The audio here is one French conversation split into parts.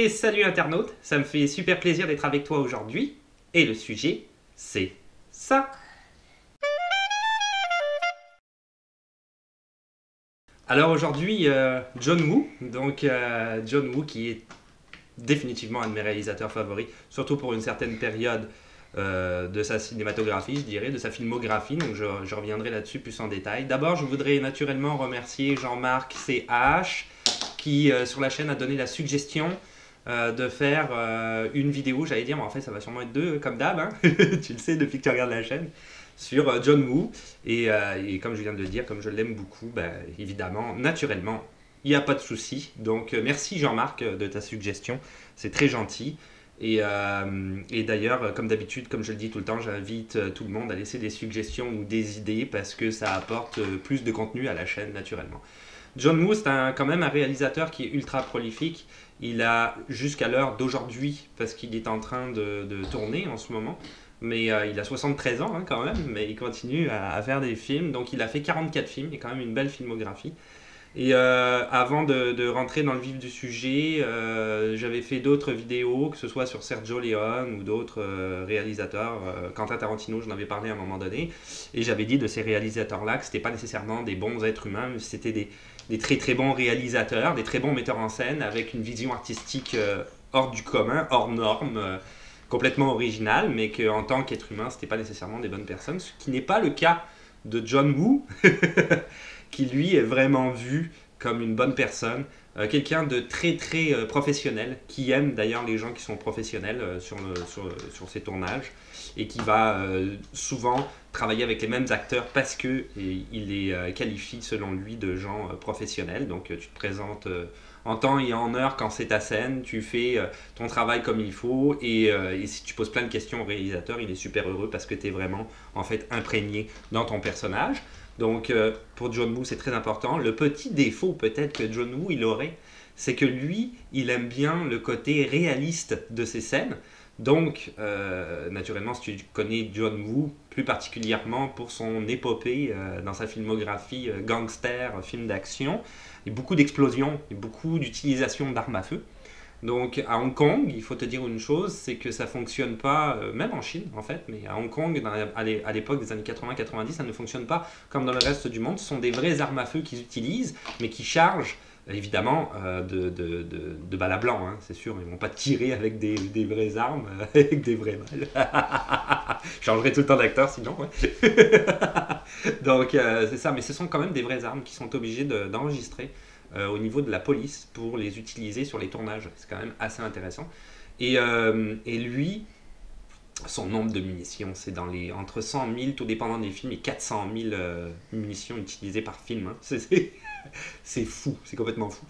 Et salut internaute, ça me fait super plaisir d'être avec toi aujourd'hui. Et le sujet, c'est ça. Alors aujourd'hui, John Woo, John Woo qui est définitivement un de mes réalisateurs favoris, surtout pour une certaine période de sa cinématographie, je dirais, de sa filmographie, donc je reviendrai là-dessus plus en détail. D'abord, je voudrais naturellement remercier Jean-Marc CH qui sur la chaîne a donné la suggestion de faire une vidéo, j'allais dire, mais en fait ça va sûrement être deux comme d'hab, hein. Tu le sais depuis que tu regardes la chaîne, sur John Woo. Et comme je viens de le dire, comme je l'aime beaucoup, ben, évidemment, naturellement, il n'y a pas de souci. Donc merci Jean-Marc de ta suggestion, c'est très gentil. Et d'ailleurs, comme d'habitude, comme je le dis tout le temps, j'invite tout le monde à laisser des suggestions ou des idées parce que ça apporte plus de contenu à la chaîne naturellement. John Woo, c'est quand même un réalisateur qui est ultra prolifique. Il a jusqu'à l'heure d'aujourd'hui, parce qu'il est en train de tourner en ce moment, mais il a 73 ans hein, quand même, mais il continue à faire des films. Donc il a fait 44 films, il a quand même une belle filmographie. Et avant de rentrer dans le vif du sujet, j'avais fait d'autres vidéos, que ce soit sur Sergio Leone ou d'autres réalisateurs. Quentin Tarantino, j'en avais parlé à un moment donné. Et j'avais dit de ces réalisateurs-là que ce n'était pas nécessairement des bons êtres humains, mais c'était des très très bons réalisateurs, des très bons metteurs en scène, avec une vision artistique hors du commun, hors norme, complètement originale, mais qu'en tant qu'être humain, ce n'était pas nécessairement des bonnes personnes, ce qui n'est pas le cas de John Woo, qui lui est vraiment vu comme une bonne personne, quelqu'un de très très professionnel, qui aime d'ailleurs les gens qui sont professionnels sur ses tournages, et qui va souvent travailler avec les mêmes acteurs parce que il les qualifie selon lui de gens professionnels. Donc tu te présentes en temps et en heure quand c'est ta scène, tu fais ton travail comme il faut, et si tu poses plein de questions au réalisateur, il est super heureux parce que tu es vraiment en fait imprégné dans ton personnage. Donc pour John Woo c'est très important. Le petit défaut peut-être que John Woo il aurait, c'est que lui il aime bien le côté réaliste de ses scènes. Donc naturellement si tu connais John Woo plus particulièrement pour son épopée dans sa filmographie gangster, film d'action, il y a beaucoup d'explosions, il y a beaucoup d'utilisation d'armes à feu. Donc à Hong Kong, il faut te dire une chose, c'est que ça fonctionne pas, même en Chine en fait, mais à Hong Kong, à l'époque des années 80-90, ça ne fonctionne pas comme dans le reste du monde. Ce sont des vraies armes à feu qu'ils utilisent, mais qui chargent évidemment de balles à blanc, hein, c'est sûr. Ils ne vont pas tirer avec des vraies armes, avec des vraies balles. Je changerai tout le temps d'acteur sinon. Ouais. Donc c'est ça, mais ce sont quand même des vraies armes qui sont obligés d'enregistrer au niveau de la police pour les utiliser sur les tournages. C'est quand même assez intéressant. Et lui, son nombre de munitions, c'est entre 100 000, tout dépendant des films, et 400 000 munitions utilisées par film. Hein. C'est fou, c'est complètement fou.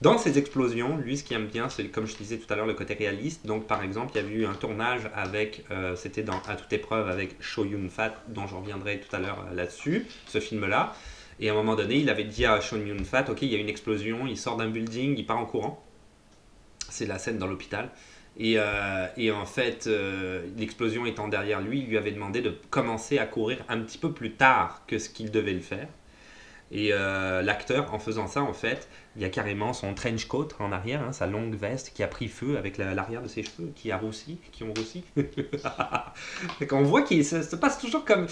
Dans ces explosions, lui, ce qu'il aime bien, c'est, comme je disais tout à l'heure, le côté réaliste. Donc, par exemple, il y a eu un tournage avec, c'était dans À toute épreuve avec Chow Yun-fat, dont je reviendrai tout à l'heure là-dessus, ce film-là. Et à un moment donné, il avait dit à Chow Yun-fat, ok, il y a une explosion, il sort d'un building, il part en courant. C'est la scène dans l'hôpital. Et en fait, l'explosion étant derrière lui, il lui avait demandé de commencer à courir un petit peu plus tard que ce qu'il devait le faire. Et l'acteur, en faisant ça, en fait, il y a carrément son trench coat en arrière, hein, sa longue veste qui a pris feu avec l'arrière de ses cheveux, qui ont roussi. Donc on voit que ça se passe toujours comme...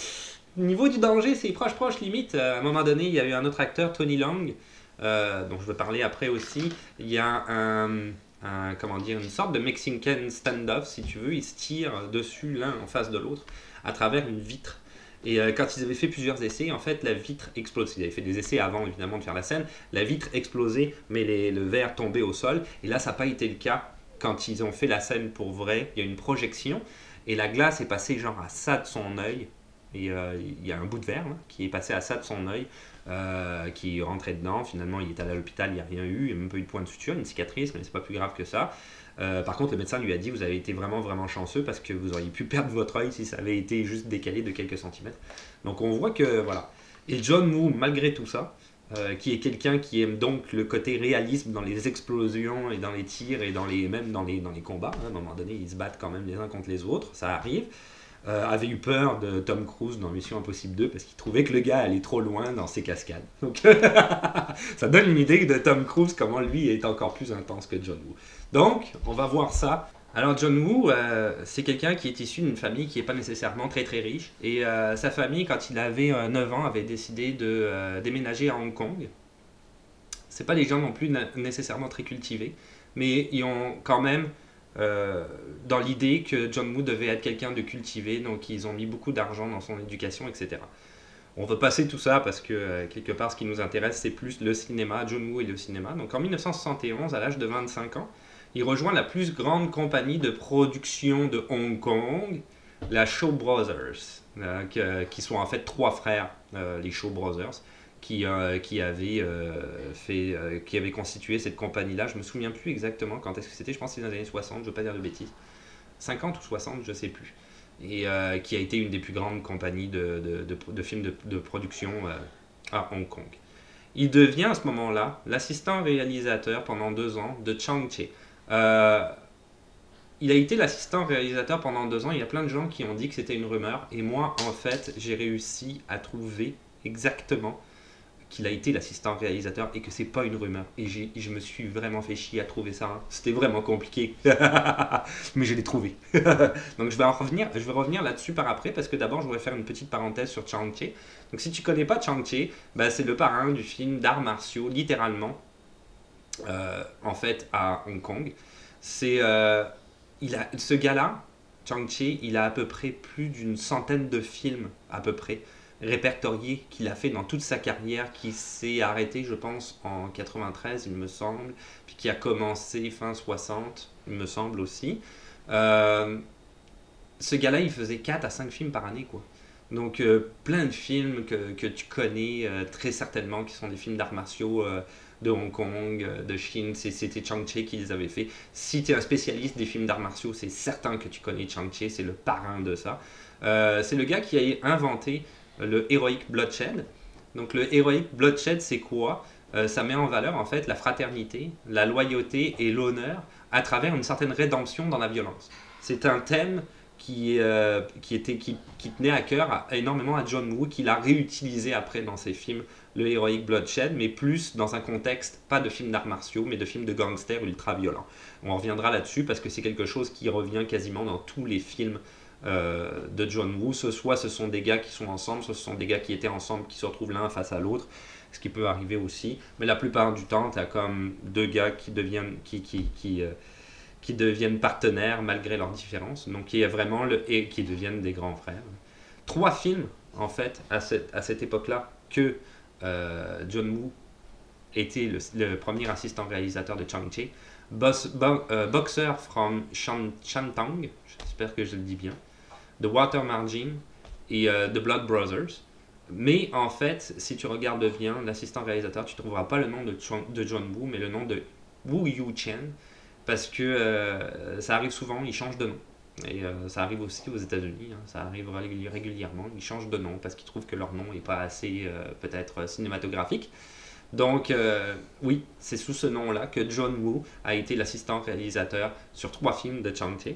Au niveau du danger, c'est proche limite. À un moment donné, il y a eu un autre acteur, Tony Leung, dont je veux parler après aussi. Il y a comment dire, une sorte de Mexican stand-off, si tu veux. Ils se tirent dessus l'un en face de l'autre à travers une vitre. Et quand ils avaient fait plusieurs essais, en fait, la vitre explosait. Ils avaient fait des essais avant, évidemment, de faire la scène. La vitre explosait, mais le verre tombait au sol. Et là, ça n'a pas été le cas quand ils ont fait la scène pour vrai. Il y a une projection, et la glace est passée genre à ça de son œil. Et il y a un bout de verre là, qui est passé à ça de son œil, qui est rentré dedans. Finalement, il est allé à l'hôpital, il n'y a rien eu. Il n'y a même pas eu de point de suture, une cicatrice, mais c'est pas plus grave que ça. Par contre, le médecin lui a dit, vous avez été vraiment vraiment chanceux parce que vous auriez pu perdre votre œil si ça avait été juste décalé de quelques centimètres. Donc on voit que voilà. Et John Woo, malgré tout ça, qui est quelqu'un qui aime donc le côté réalisme dans les explosions et dans les tirs et même dans les combats. Hein, à un moment donné, ils se battent quand même les uns contre les autres, ça arrive. avait eu peur de Tom Cruise dans Mission Impossible 2 parce qu'il trouvait que le gars allait trop loin dans ses cascades. Donc ça donne une idée de Tom Cruise, comment lui est encore plus intense que John Woo. Donc, on va voir ça. Alors John Woo, c'est quelqu'un qui est issu d'une famille qui n'est pas nécessairement très très riche. Et sa famille, quand il avait 9 ans, avait décidé de déménager à Hong Kong. C'est pas des gens non plus nécessairement très cultivés, mais ils ont quand même dans l'idée que John Woo devait être quelqu'un de cultivé, donc ils ont mis beaucoup d'argent dans son éducation, etc. On va passer tout ça parce que quelque part ce qui nous intéresse c'est plus le cinéma, John Woo et le cinéma. Donc en 1971, à l'âge de 25 ans, il rejoint la plus grande compagnie de production de Hong Kong, la Shaw Brothers, qui sont en fait trois frères, les Shaw Brothers, qui avaient constitué cette compagnie-là. Je me souviens plus exactement quand est-ce que c'était, je pense que c'était dans les années 60, je ne veux pas dire de bêtises. 50 ou 60, je ne sais plus. Et qui a été une des plus grandes compagnies de films de production à Hong Kong. Il devient à ce moment-là l'assistant réalisateur pendant 2 ans de Chang-Chi. Il a été l'assistant réalisateur pendant 2 ans. Il y a plein de gens qui ont dit que c'était une rumeur. Et moi, en fait, j'ai réussi à trouver exactement qu'il a été l'assistant réalisateur et que c'est pas une rumeur. Et je me suis vraiment fait chier à trouver ça. Hein. C'était vraiment compliqué. Mais je l'ai trouvé. Donc je vais revenir là-dessus par après parce que d'abord je voudrais faire une petite parenthèse sur Chang-Chi. Donc si tu connais pas Chang-Chi, bah, c'est le parrain du film d'arts martiaux, littéralement, en fait, à Hong Kong. Ce gars-là, Chang-Chi, il a à peu près plus d'une centaine de films, à peu près, répertoriés qu'il a fait dans toute sa carrière, qui s'est arrêté, je pense, en 93, il me semble, puis qui a commencé fin 60, il me semble aussi. Ce gars-là, il faisait 4 à 5 films par année, quoi. Donc, plein de films que tu connais très certainement, qui sont des films d'arts martiaux de Hong Kong, de Chine. C'était Chang-Chi qui les avait fait. Si tu es un spécialiste des films d'arts martiaux, c'est certain que tu connais Chang-Chi, c'est le parrain de ça. C'est le gars qui a inventé le Heroic Bloodshed. Donc, le Heroic Bloodshed, c'est quoi? Ça met en valeur, en fait, la fraternité, la loyauté et l'honneur à travers une certaine rédemption dans la violence. C'est un thème qui tenait à cœur énormément à John Woo, qu'il a réutilisé après dans ses films, le Heroic Bloodshed, mais plus dans un contexte, pas de films d'arts martiaux, mais de films de gangsters ultra-violents. On reviendra là-dessus parce que c'est quelque chose qui revient quasiment dans tous les films de John Woo. Ce sont des gars qui sont ensemble, ce sont des gars qui étaient ensemble, qui se retrouvent l'un face à l'autre, ce qui peut arriver aussi. Mais la plupart du temps, tu as comme deux gars qui deviennent partenaires malgré leurs différences, donc et qui deviennent des grands frères. 3 films, en fait, à cette époque-là, que John Woo était le premier assistant réalisateur de Chang-Chi. Boxer from Shantang, j'espère que je le dis bien, The Water Margin et The Blood Brothers. Mais en fait, si tu regardes bien l'assistant réalisateur, tu ne trouveras pas le nom de John Woo, mais le nom de Woo Yu-chen, parce que ça arrive souvent, ils changent de nom. Et ça arrive aussi aux États-Unis, hein, ça arrive régulièrement, ils changent de nom parce qu'ils trouvent que leur nom n'est pas assez peut-être cinématographique. Donc oui, c'est sous ce nom-là que John Woo a été l'assistant réalisateur sur 3 films de Chang-Chi.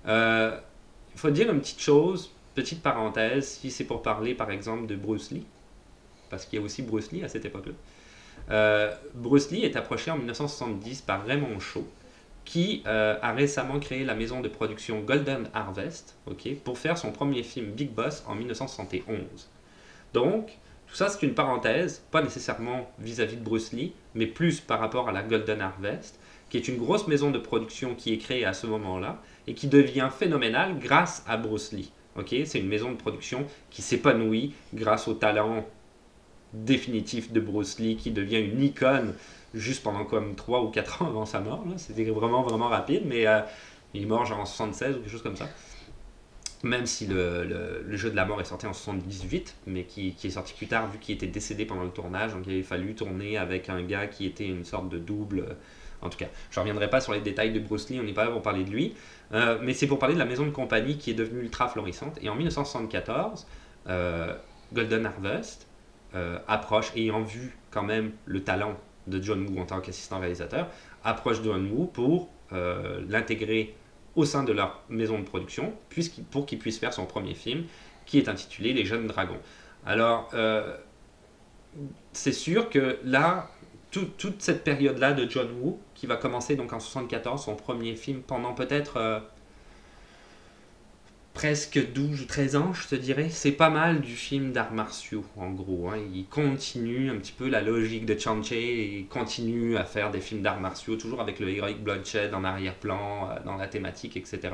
Il faut dire une petite chose, petite parenthèse, si c'est pour parler par exemple de Bruce Lee, parce qu'il y a aussi Bruce Lee à cette époque-là. Bruce Lee est approché en 1970 par Raymond Shaw, qui a récemment créé la maison de production Golden Harvest, pour faire son premier film Big Boss en 1971. Donc, tout ça c'est une parenthèse, pas nécessairement vis-à-vis de Bruce Lee, mais plus par rapport à la Golden Harvest, qui est une grosse maison de production qui est créée à ce moment-là, et qui devient phénoménale grâce à Bruce Lee. C'est une maison de production qui s'épanouit grâce au talent définitif de Bruce Lee, qui devient une icône juste pendant comme 3 ou 4 ans avant sa mort. C'était vraiment, vraiment rapide, mais il est mort genre en 76 ou quelque chose comme ça. Même si le jeu de la mort est sorti en 78, mais qui est sorti plus tard vu qu'il était décédé pendant le tournage, donc il avait fallu tourner avec un gars qui était une sorte de double. En tout cas, je ne reviendrai pas sur les détails de Bruce Lee, on n'est pas là pour parler de lui, mais c'est pour parler de la maison de compagnie qui est devenue ultra florissante. Et en 1974, Golden Harvest approche, ayant vu quand même le talent de John Woo en tant qu'assistant réalisateur, approche John Woo pour l'intégrer au sein de leur maison de production, pour qu'il puisse faire son premier film, qui est intitulé Les Jeunes Dragons. Alors, c'est sûr que là, toute cette période-là de John Woo, qui va commencer donc en 1974, son premier film, pendant peut-être presque 12 ou 13 ans, je te dirais, c'est pas mal du film d'arts martiaux, en gros. Hein. Il continue un petit peu la logique de Chan-Che et continue à faire des films d'arts martiaux, toujours avec le Heroic Bloodshed en arrière-plan, dans la thématique, etc.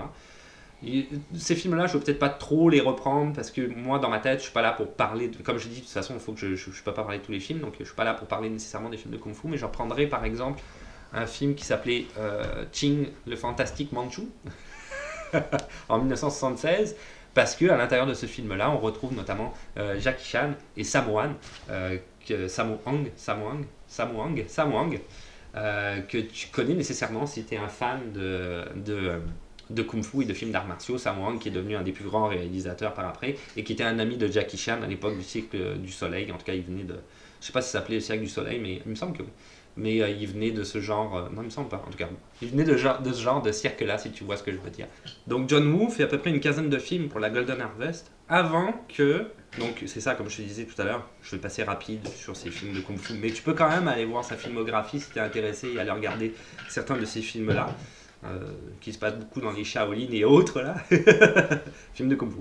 Ces films-là, je ne veux peut-être pas trop les reprendre parce que moi, dans ma tête, je suis pas là pour parler. Comme je dis, de toute façon, il faut que je ne peux pas parler de tous les films, donc je suis pas là pour parler nécessairement des films de Kung Fu, mais je reprendrai par exemple un film qui s'appelait Ching le Fantastique Manchu en 1976, parce que à l'intérieur de ce film-là, on retrouve notamment Jackie Chan et Sammo Hung, que tu connais nécessairement si tu es un fan de Kung Fu et de films d'arts martiaux. Sammo Hung, qui est devenu un des plus grands réalisateurs par après, et qui était un ami de Jackie Chan à l'époque du Cirque du Soleil. En tout cas, il venait de... Je sais pas si ça s'appelait le Cirque du Soleil, mais il me semble que oui. Mais il venait de ce genre... non, il me semble pas, en tout cas. Il venait de ce genre de cirque-là, si tu vois ce que je veux dire. Donc John Woo fait à peu près une quinzaine de films pour la Golden Harvest, avant que... Donc c'est ça, comme je te disais tout à l'heure, je vais passer rapide sur ces films de Kung Fu, mais tu peux quand même aller voir sa filmographie si tu es intéressé et aller regarder certains de ces films-là, qui se passent beaucoup dans les Shaolin et autres, là. Films de Kung Fu.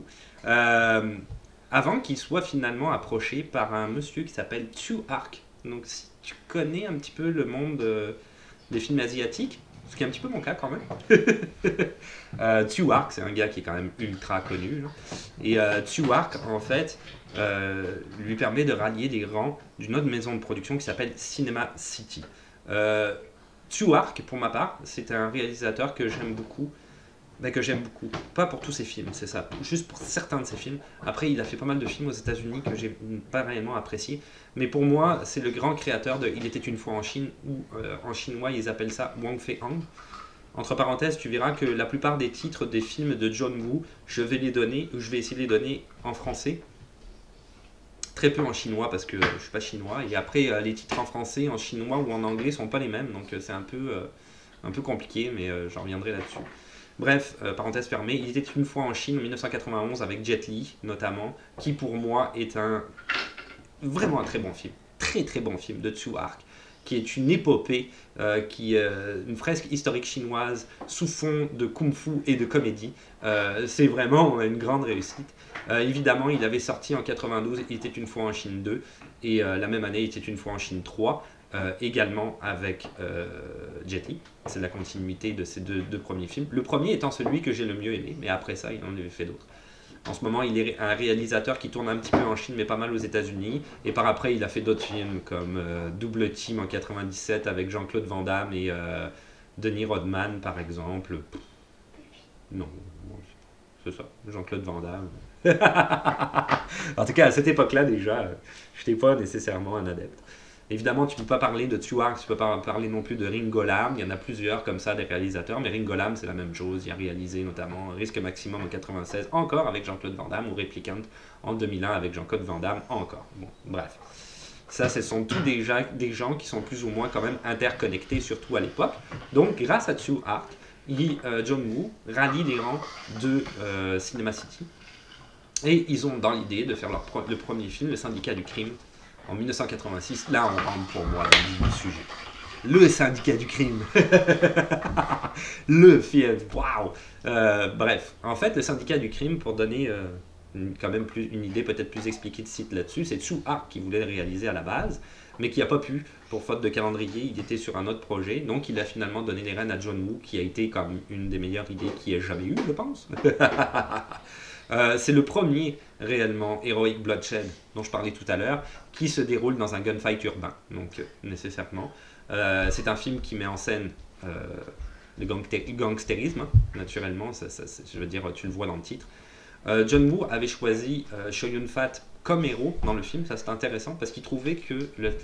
Avant qu'il soit finalement approché par un monsieur qui s'appelle Tsui Hark. Donc si tu connais un petit peu le monde des films asiatiques, ce qui est un petit peu mon cas quand même. Tsui Hark, c'est un gars qui est quand même ultra connu. Là. Et Tsui Hark, en fait, lui permet de rallier des rangs d'une autre maison de production qui s'appelle Cinema City. Tsui Hark, pour ma part, c'est un réalisateur que j'aime beaucoup. Pas pour tous ses films, c'est ça, juste pour certains de ses films. Après, il a fait pas mal de films aux États-Unis que j'ai pas réellement appréciés. Mais pour moi, c'est le grand créateur de Il était une fois en Chine, ou en chinois, ils appellent ça Wang Fei Hang. Entre parenthèses, tu verras que la plupart des titres des films de John Woo, je vais essayer de les donner en français. Très peu en chinois parce que je suis pas chinois. Et après, les titres en français, en chinois ou en anglais sont pas les mêmes. Donc c'est un peu compliqué, mais j'en reviendrai là-dessus. Bref, parenthèse fermée, il était une fois en Chine en 1991 avec Jet Li notamment, qui pour moi est vraiment un très bon film, très très bon film de Tsui Hark, qui est une épopée, une fresque historique chinoise sous fond de kung-fu et de comédie. C'est vraiment une grande réussite. Évidemment, il avait sorti en 92 Il était une fois en Chine 2, et la même année Il était une fois en Chine 3, également avec Jet Li. C'est la continuité de ces deux premiers films. Le premier étant celui que j'ai le mieux aimé, mais après ça, il en avait fait d'autres. En ce moment, il est un réalisateur qui tourne un petit peu en Chine, mais pas mal aux États-Unis. Et par après, il a fait d'autres films comme Double Team en 97 avec Jean-Claude Van Damme et Dennis Rodman, par exemple. Non, c'est ça, Jean-Claude Van Damme. En tout cas, à cette époque-là, déjà, je n'étais pas nécessairement un adepte. Évidemment, tu ne peux pas parler de Tsui Hark, tu ne peux pas parler non plus de Ringo Lam. Il y en a plusieurs comme ça, des réalisateurs, mais Ringo Lam, c'est la même chose. Il a réalisé notamment Risque Maximum en 96, encore avec Jean-Claude Van Damme, ou Replicant en 2001 avec Jean-Claude Van Damme, encore. Bon, bref. Ça, ce sont tous des gens qui sont plus ou moins quand même interconnectés, surtout à l'époque. Donc, grâce à Tsui Hark, John Woo rallie les rangs de Cinema City. Et ils ont dans l'idée de faire le premier film, Le Syndicat du Crime, en 1986. Là, on rentre pour moi dans le sujet. Le Syndicat du Crime. Le film. Waouh. Bref, en fait, Le Syndicat du Crime, pour donner quand même une idée peut-être plus explicite là-dessus, c'est Tsui Hark qui voulait le réaliser à la base, mais qui n'a pas pu, pour faute de calendrier. Il était sur un autre projet, donc il a finalement donné les rênes à John Woo, qui a été comme une des meilleures idées qu'il ait jamais eues, je pense. C'est le premier réellement Heroic Bloodshed dont je parlais tout à l'heure, qui se déroule dans un gunfight urbain, donc nécessairement. C'est un film qui met en scène le gangstérisme, naturellement, je veux dire, tu le vois dans le titre. John Woo avait choisi Chow Yun-fat comme héros dans le film, ça c'est intéressant, parce qu'il trouvait que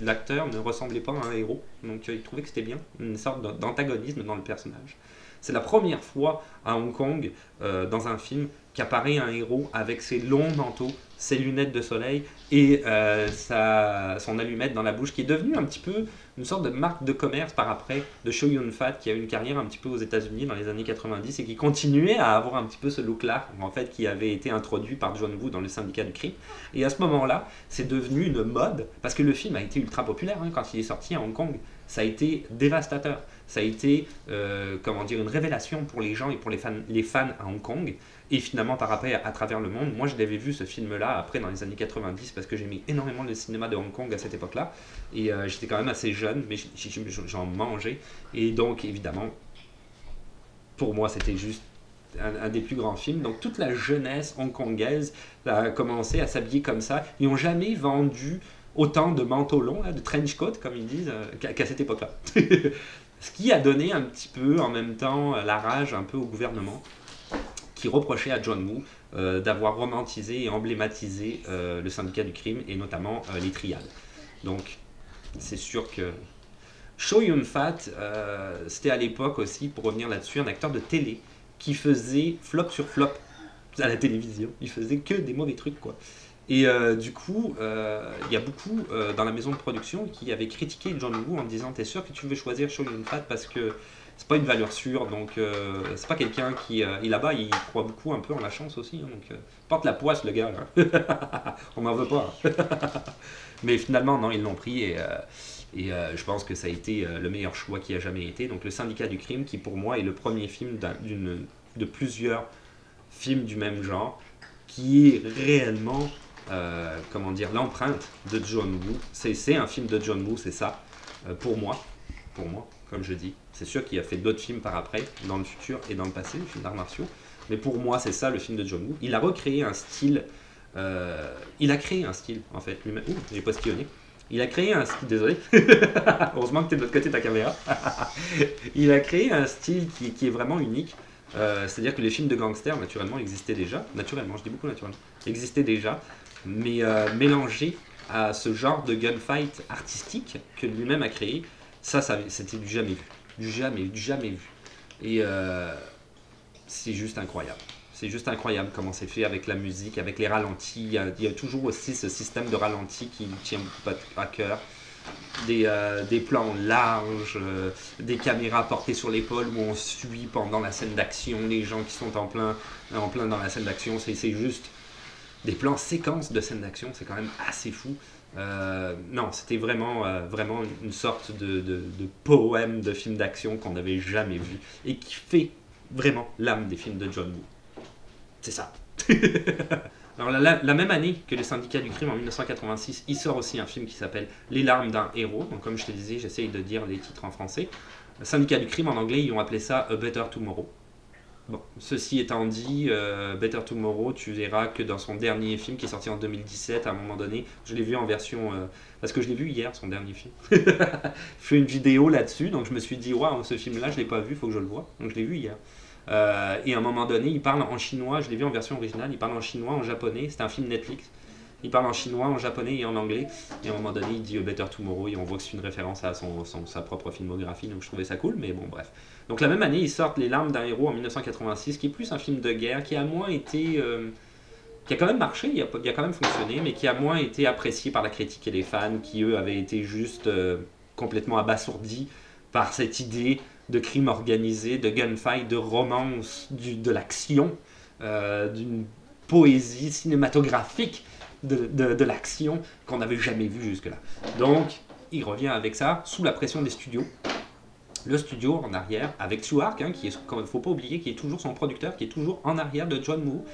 l'acteur ne ressemblait pas à un héros, donc il trouvait que c'était bien, une sorte d'antagonisme dans le personnage. C'est la première fois à Hong Kong, dans un film, qu'apparaît un héros avec ses longs manteaux, ses lunettes de soleil et son allumette dans la bouche, qui est devenu un petit peu une sorte de marque de commerce par après de Chow Yun-fat, qui a eu une carrière un petit peu aux États-Unis dans les années 90 et qui continuait à avoir un petit peu ce look-là, en fait, qui avait été introduit par John Woo dans le Syndicat du crime. Et à ce moment-là, c'est devenu une mode, parce que le film a été ultra populaire quand il est sorti à Hong Kong. Ça a été dévastateur. Ça a été comment dire, une révélation pour les gens et pour les fans à Hong Kong. Et finalement, par après, à travers le monde, moi je l'avais vu ce film-là après dans les années 90 parce que j'aimais énormément le cinéma de Hong Kong à cette époque-là. Et j'étais quand même assez jeune, mais j'en mangeais. Et donc, évidemment, pour moi, c'était juste un des plus grands films. Donc, toute la jeunesse hongkongaise a commencé à s'habiller comme ça. Ils n'ont jamais vendu autant de manteaux longs, de trench coat, comme ils disent, qu'à cette époque-là. Ce qui a donné un petit peu, en même temps, la rage un peu au gouvernement, qui reprochait à John Woo d'avoir romantisé et emblématisé le Syndicat du crime, et notamment les triades. Donc, c'est sûr que Chow Yun-fat, c'était à l'époque aussi, pour revenir là-dessus, un acteur de télé qui faisait flop sur flop à la télévision. Il faisait que des mauvais trucs, quoi. Et du coup, il y a beaucoup dans la maison de production qui avaient critiqué John Woo en disant: t'es sûr que tu veux choisir Chow Yun-fat parce que c'est pas une valeur sûre, donc c'est pas quelqu'un qui... et là-bas, il croit beaucoup un peu en la chance aussi, hein, donc porte la poisse le gars, là. On m'en veut pas. Mais finalement, non, ils l'ont pris et je pense que ça a été le meilleur choix qui a jamais été. Donc le Syndicat du crime, qui pour moi est le premier film de plusieurs films du même genre, qui est réellement, comment dire, l'empreinte de John Woo. C'est un film de John Woo, c'est ça, pour moi, comme je dis. C'est sûr qu'il a fait d'autres films par après, dans le futur et dans le passé, des films d'arts martiaux. Mais pour moi, c'est ça le film de John Woo. Il a recréé un style, il a créé un style, en fait, lui-même. Ouh, j'ai postillonné. Il a créé un style, désolé, heureusement que tu es de l'autre côté de ta caméra. Il a créé un style qui est vraiment unique. C'est-à-dire que les films de gangsters, naturellement, existaient déjà. Naturellement, je dis beaucoup naturellement. Existaient déjà, mais mélangés à ce genre de gunfight artistique que lui-même a créé, ça c'était du jamais vu. Du jamais vu. Et c'est juste incroyable. C'est juste incroyable comment c'est fait avec la musique, avec les ralentis. Il y a toujours aussi ce système de ralenti qui me tient beaucoup à cœur. Des plans larges, des caméras portées sur l'épaule où on suit pendant la scène d'action les gens qui sont en plein dans la scène d'action. C'est juste des plans séquences de scènes d'action, c'est quand même assez fou. Non, c'était vraiment une sorte de poème de film d'action qu'on n'avait jamais vu et qui fait vraiment l'âme des films de John Woo. C'est ça. Alors la même année que le Syndicat du crime, en 1986, il sort aussi un film qui s'appelle Les larmes d'un héros. Donc comme je te disais, j'essaye de dire les titres en français. Le Syndicat du crime, en anglais, ils ont appelé ça A Better Tomorrow. Bon, ceci étant dit, Better Tomorrow, tu verras que dans son dernier film qui est sorti en 2017, à un moment donné, je l'ai vu en version... parce que je l'ai vu hier, son dernier film. Je fais une vidéo là-dessus, donc je me suis dit, waouh, ce film-là, je ne l'ai pas vu, il faut que je le voie. Donc je l'ai vu hier. Et à un moment donné, il parle en chinois, je l'ai vu en version originale, il parle en chinois, en japonais, c'est un film Netflix. Il parle en chinois, en japonais et en anglais. Et à un moment donné, il dit Better Tomorrow et on voit que c'est une référence à sa propre filmographie. Donc je trouvais ça cool, mais bon, bref. Donc la même année, ils sortent Les larmes d'un héros en 1986, qui est plus un film de guerre, qui a moins été... qui a quand même marché, il a quand même fonctionné, mais qui a moins été apprécié par la critique et les fans, qui eux avaient été juste complètement abasourdis par cette idée de crime organisé, de gunfight, de romance, de l'action, d'une poésie cinématographique de l'action qu'on n'avait jamais vue jusque-là. Donc, il revient avec ça, sous la pression des studios. Le studio en arrière, avec Suark, qui est, il ne faut pas oublier, qui est toujours son producteur, qui est toujours en arrière de John Woo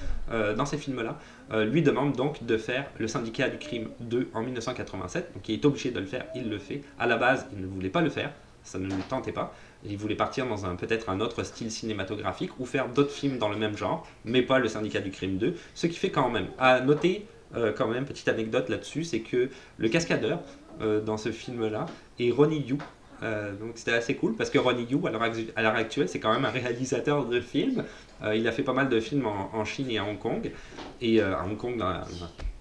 dans ces films-là, lui demande donc de faire le Syndicat du crime 2 en 1987. Donc il est obligé de le faire, il le fait. À la base, il ne voulait pas le faire, ça ne le tentait pas. Il voulait partir dans peut-être un autre style cinématographique ou faire d'autres films dans le même genre, mais pas le Syndicat du crime 2. Ce qui fait quand même, à noter quand même, petite anecdote là-dessus, c'est que le cascadeur dans ce film-là est Ronnie Yu. Donc c'était assez cool parce que Ronnie Yu, à l'heure actuelle, c'est quand même un réalisateur de films. Il a fait pas mal de films en Chine et à Hong Kong. Et à Hong Kong,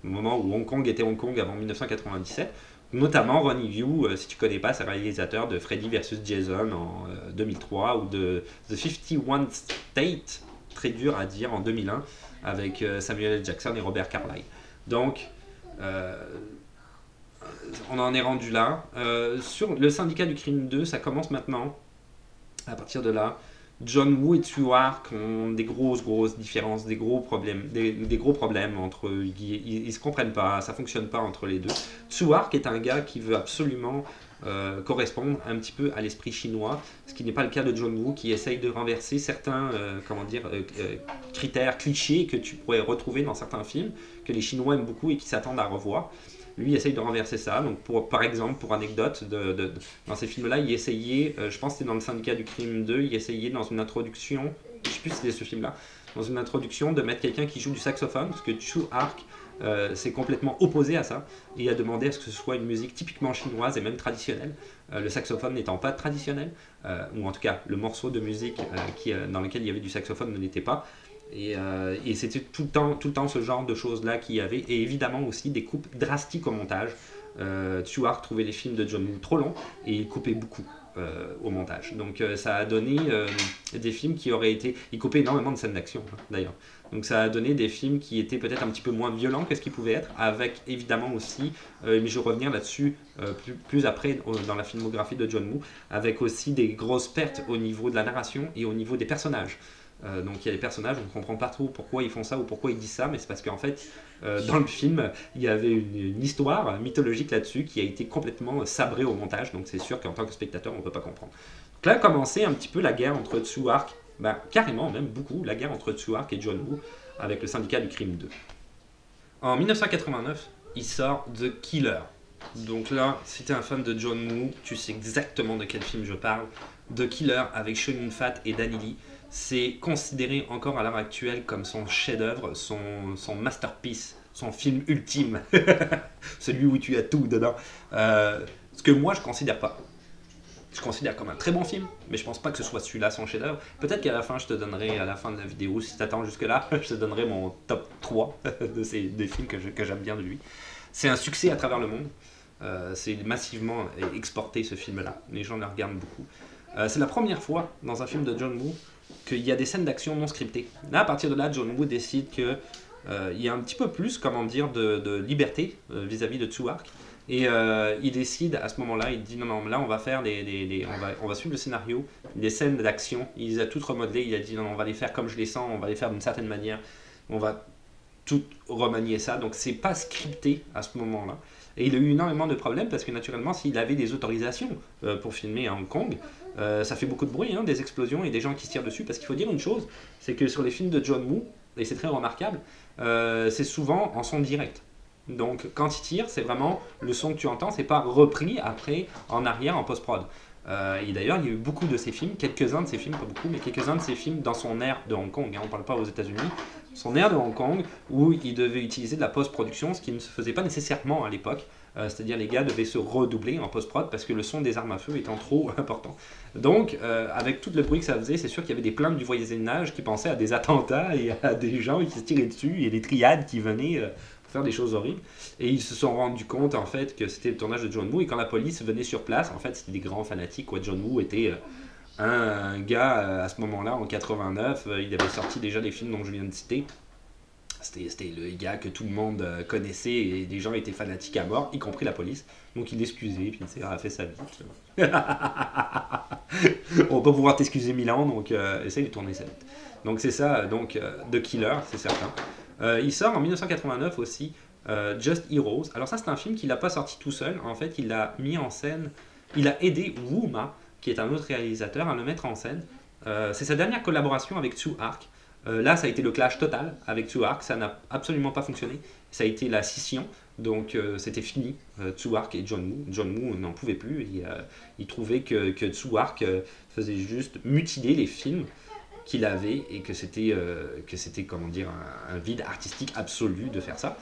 au moment où Hong Kong était Hong Kong avant 1997. Notamment Ronnie Yu, si tu ne connais pas, c'est le réalisateur de Freddy vs Jason en 2003 ou de The 51 State, très dur à dire, en 2001. avec Samuel L. Jackson et Robert Carlyle. Donc, on en est rendu là. Sur le syndicat du crime 2, ça commence maintenant. À partir de là, John Woo et Tsui-Hark ont des grosses différences, des gros problèmes entre eux. Ils se comprennent pas, ça fonctionne pas entre les deux. Tsui-Hark est un gars qui veut absolument correspondre un petit peu à l'esprit chinois, ce qui n'est pas le cas de John Woo, qui essaye de renverser certains critères, clichés que tu pourrais retrouver dans certains films, que les Chinois aiment beaucoup et qui s'attendent à revoir. Lui, il essaye de renverser ça. Donc, par exemple, pour anecdote, dans ces films-là, il essayait, je pense que c'était dans le syndicat du crime 2, il essayait dans une introduction, je ne sais plus si c'était ce film-là, dans une introduction de mettre quelqu'un qui joue du saxophone, parce que Tsui-Hark s'est complètement opposé à ça, et a demandé à ce que ce soit une musique typiquement chinoise et même traditionnelle, le saxophone n'étant pas traditionnel, ou en tout cas le morceau de musique dans lequel il y avait du saxophone ne l'était pas. Et c'était tout le temps ce genre de choses-là qu'il y avait, et évidemment aussi des coupes drastiques au montage. Tsui-Hark trouvait les films de John Woo trop longs, et il coupait beaucoup au montage. Donc ça a donné des films qui auraient été... Il coupait énormément de scènes d'action, d'ailleurs. Donc ça a donné des films qui étaient peut-être un petit peu moins violents que ce qu'ils pouvaient être, avec évidemment aussi, mais je vais revenir là-dessus plus après dans la filmographie de John Woo, avec aussi des grosses pertes au niveau de la narration et au niveau des personnages. Donc il y a des personnages, on ne comprend pas trop pourquoi ils font ça ou pourquoi ils disent ça, mais c'est parce qu'en fait, dans le film, il y avait une histoire mythologique là-dessus qui a été complètement sabrée au montage, donc c'est sûr qu'en tant que spectateur, on ne peut pas comprendre. Donc là a commencé un petit peu la guerre entre Tsui-Hark, carrément, même beaucoup, la guerre entre Tsui-Hark et John Woo avec le syndicat du crime 2. En 1989, il sort The Killer. Donc là, si tu es un fan de John Woo, tu sais exactement de quel film je parle. The Killer avec Chow Yun-Fat et Danny Lee. C'est considéré encore à l'heure actuelle comme son chef-d'œuvre, son masterpiece, son film ultime. Celui où tu as tout dedans. Ce que moi, je ne considère pas. Je considère comme un très bon film, mais je pense pas que ce soit celui-là son chef-d'œuvre. Peut-être qu'à la fin, je te donnerai, à la fin de la vidéo, si tu attends jusque-là, je te donnerai mon top 3 des films que j'aime bien de lui. C'est un succès à travers le monde. C'est massivement exporté, ce film-là. Les gens le regardent beaucoup. C'est la première fois dans un film de John Woo qu'il y a des scènes d'action non scriptées. Là, à partir de là, John Woo décide qu'il y a un petit peu plus, de liberté vis-à-vis de Tsui-Hark. Et il décide à ce moment-là, il dit non, là on va faire on va suivre le scénario, des scènes d'action. Il les a toutes remodelées, il a dit non, on va les faire comme je les sens, on va les faire d'une certaine manière, on va tout remanier ça. Donc c'est pas scripté à ce moment-là. Et il a eu énormément de problèmes parce que naturellement, s'il avait des autorisations pour filmer à Hong Kong, ça fait beaucoup de bruit, des explosions et des gens qui se tirent dessus. Parce qu'il faut dire une chose, c'est que sur les films de John Woo, et c'est très remarquable, c'est souvent en son direct. Donc quand il tire, c'est vraiment le son que tu entends, c'est pas repris après en arrière en post-prod. Et d'ailleurs, il y a eu beaucoup de ces films, quelques-uns de ces films, pas beaucoup, mais quelques-uns de ces films dans son aire de Hong Kong, on ne parle pas aux États-Unis, son aire de Hong Kong, où il devait utiliser de la post-production, ce qui ne se faisait pas nécessairement à l'époque. C'est-à-dire les gars devaient se redoubler en post-prod parce que le son des armes à feu étant trop important. Donc, avec tout le bruit que ça faisait, c'est sûr qu'il y avait des plaintes du voisinage qui pensaient à des attentats et à des gens qui se tiraient dessus et des triades qui venaient faire des choses horribles. Et ils se sont rendus compte en fait que c'était le tournage de John Woo, et quand la police venait sur place, en fait c'était des grands fanatiques, quoi. John Woo était un gars à ce moment-là, en 89, il avait sorti déjà les films dont je viens de citer. C'était le gars que tout le monde connaissait et des gens étaient fanatiques à mort, y compris la police. Donc il l'excusait, puis il a fait sa vie. On va pas pouvoir t'excuser 1000 ans, donc essaye de tourner ça vite. Donc c'est ça, The Killer, c'est certain. Il sort en 1989 aussi, Just Heroes. Alors ça c'est un film qu'il n'a pas sorti tout seul, en fait il a mis en scène, il a aidé Woo Ma, qui est un autre réalisateur, à le mettre en scène. C'est sa dernière collaboration avec Tsui-Hark. Là ça a été le clash total avec Tsui-Hark, ça n'a absolument pas fonctionné, ça a été la scission, donc c'était fini, Tsui-Hark et John Woo. John Woo n'en pouvait plus, il trouvait que Tsui-Hark faisait juste mutiler les films qu'il avait et que c'était comment dire, un vide artistique absolu de faire ça,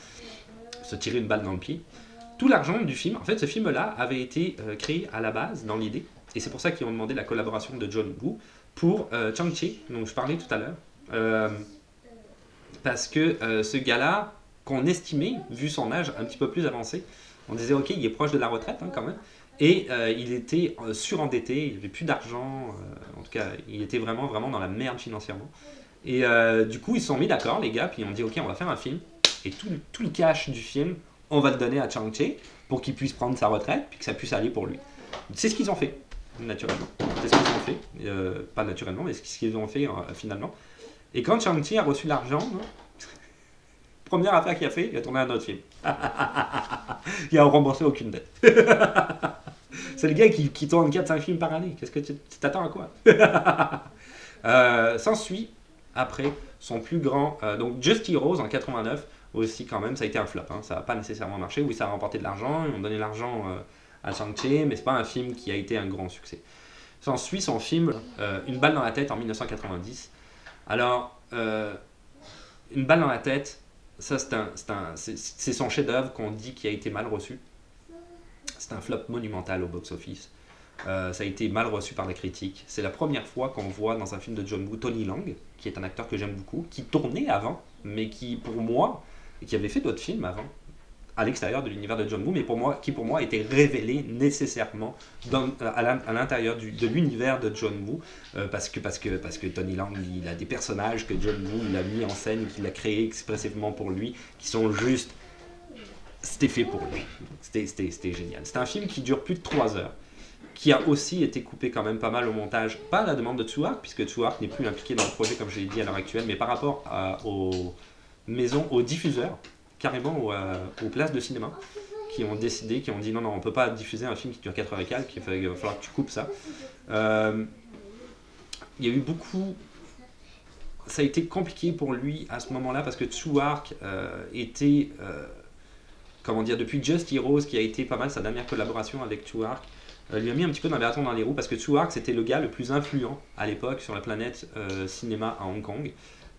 se tirer une balle dans le pied. Tout l'argent du film, en fait ce film-là avait été créé à la base dans l'idée, et c'est pour ça qu'ils ont demandé la collaboration de John Woo pour Chang-Chi, dont je parlais tout à l'heure, parce que ce gars-là, qu'on estimait, vu son âge un petit peu plus avancé, on disait ok, il est proche de la retraite quand même, et il était surendetté, il n'avait plus d'argent, en tout cas il était vraiment dans la merde financièrement. Et du coup, ils se sont mis d'accord, les gars, puis ils ont dit ok, on va faire un film. Et tout le cash du film, on va le donner à Chang-Chi pour qu'il puisse prendre sa retraite, puis que ça puisse aller pour lui. C'est ce qu'ils ont fait, naturellement. C'est ce qu'ils ont fait. Pas naturellement, mais c'est ce qu'ils ont fait finalement. Et quand Chang-Chi a reçu l'argent, première affaire qu'il a fait, il a tourné un autre film. Il a remboursé aucune dette. C'est le gars qui tourne 4-5 films par année. Qu'est-ce que tu t'attends à quoi? S'ensuit, après, son plus grand... donc Just Heroes en 89, aussi quand même, ça a été un flop. Hein. Ça n'a pas nécessairement marché. Oui, ça a remporté de l'argent. Ils ont donné l'argent à Shang-Chi, mais c'est pas un film qui a été un grand succès. S'ensuit son film Une balle dans la tête en 1990. Alors, Une balle dans la tête, ça c'est son chef-d'œuvre qu'on dit qui a été mal reçu. C'est un flop monumental au box-office. Ça a été mal reçu par la critique. C'est la première fois qu'on voit dans un film de John Woo Tony Leung, qui est un acteur que j'aime beaucoup, qui tournait avant, mais qui pour moi, et qui avait fait d'autres films avant, à l'extérieur de l'univers de John Woo, mais qui pour moi était révélé nécessairement à l'intérieur de l'univers de John Woo, parce que Tony Leung, il a des personnages que John Woo il a mis en scène, qu'il a créés expressivement pour lui, qui sont juste... C'était fait pour lui. C'était génial. C'est un film qui dure plus de 3 heures, qui a aussi été coupé quand même pas mal au montage, pas à la demande de Tsui Hark, puisque Tsui Hark n'est plus impliqué dans le projet comme je l'ai dit à l'heure actuelle, mais par rapport aux maisons, aux diffuseurs, carrément aux places de cinéma, qui ont décidé, qui ont dit non, on ne peut pas diffuser un film qui dure 4 heures et quelques, il va falloir que tu coupes ça. Il y a eu beaucoup... Ça a été compliqué pour lui à ce moment-là, parce que Tsui Hark était... comment dire, depuis Just Heroes, qui a été pas mal sa dernière collaboration avec Tsui Hark, lui a mis un petit peu d'un bâton dans les roues, parce que Tsui Hark c'était le gars le plus influent à l'époque sur la planète cinéma à Hong Kong.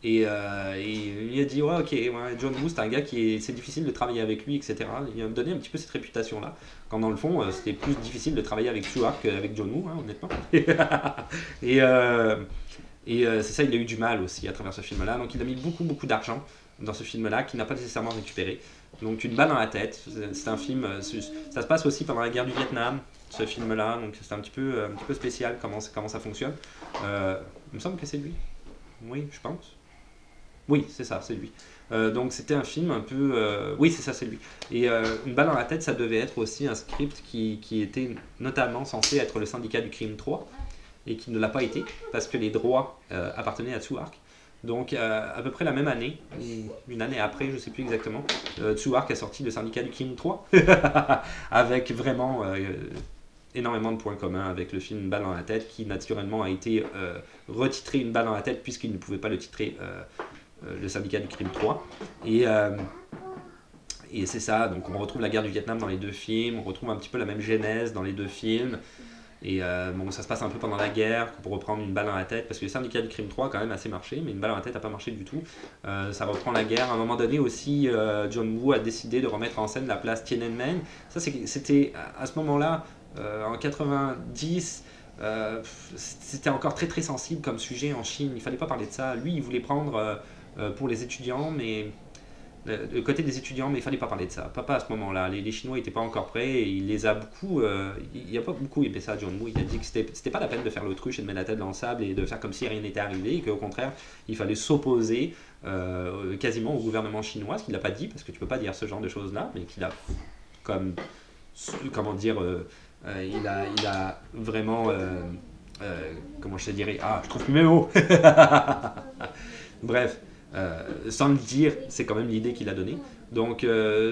Et il lui a dit ouais ok, ouais, John Woo c'est un gars c'est difficile de travailler avec lui, etc. Il a donné un petit peu cette réputation là, quand dans le fond c'était plus difficile de travailler avec Tsui Hark qu'avec John Woo, hein, honnêtement. C'est ça, il a eu du mal aussi à travers ce film là, donc il a mis beaucoup d'argent dans ce film là qu'il n'a pas nécessairement récupéré. Donc Une balle dans la tête, c'est un film, ça se passe aussi pendant la guerre du Vietnam, ce film là, donc c'est un petit peu spécial comment ça fonctionne. Il me semble que c'est lui, oui je pense. Oui, c'est ça, c'est lui. Donc c'était un film un peu... oui, c'est ça, c'est lui. Et Une balle dans la tête, ça devait être aussi un script qui était notamment censé être le syndicat du crime 3, et qui ne l'a pas été, parce que les droits appartenaient à Tsui Hark. Donc à peu près la même année, une année après, je ne sais plus exactement, Tsui Hark a sorti le syndicat du crime 3, avec vraiment... énormément de points communs avec le film Une balle dans la tête, qui naturellement a été retitré Une balle dans la tête, puisqu'il ne pouvait pas le titrer le syndicat du crime 3. Et c'est ça, donc on retrouve la guerre du Vietnam dans les deux films, on retrouve un petit peu la même genèse dans les deux films. Et bon, ça se passe un peu pendant la guerre, pour reprendre Une balle dans la tête, parce que le syndicat du crime 3 a quand même assez marché, mais Une balle dans la tête n'a pas marché du tout. Ça reprend la guerre. À un moment donné aussi, John Woo a décidé de remettre en scène la place Tiananmen. Ça, c'était à ce moment-là, en 90, c'était encore très sensible comme sujet en Chine. Il ne fallait pas parler de ça. Lui, il voulait prendre pour les étudiants, mais le côté des étudiants, mais il fallait pas parler de ça. Pas à ce moment-là. Les Chinois n'étaient pas encore prêts. Et il les a beaucoup. Il n'a pas beaucoup aimé ça, John Woo. Il a dit que c'était pas la peine de faire l'autruche et de mettre la tête dans le sable et de faire comme si rien n'était arrivé, et qu'au contraire, il fallait s'opposer quasiment au gouvernement chinois. Ce qu'il n'a pas dit, parce que tu peux pas dire ce genre de choses-là, mais qu'il a comme comment dire. Il a vraiment. Comment je te dirais? Ah, je trouve plus mes mots. Bref. Sans le dire, c'est quand même l'idée qu'il a donnée. Donc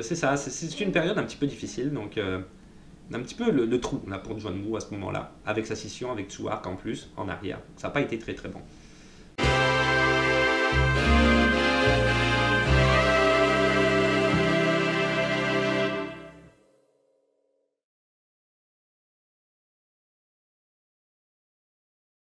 c'est ça, c'est une période un petit peu difficile, donc un petit peu le trou là pour John Woo à ce moment-là, avec sa scission avec Tsui Hark en plus, en arrière. Ça n'a pas été très bon.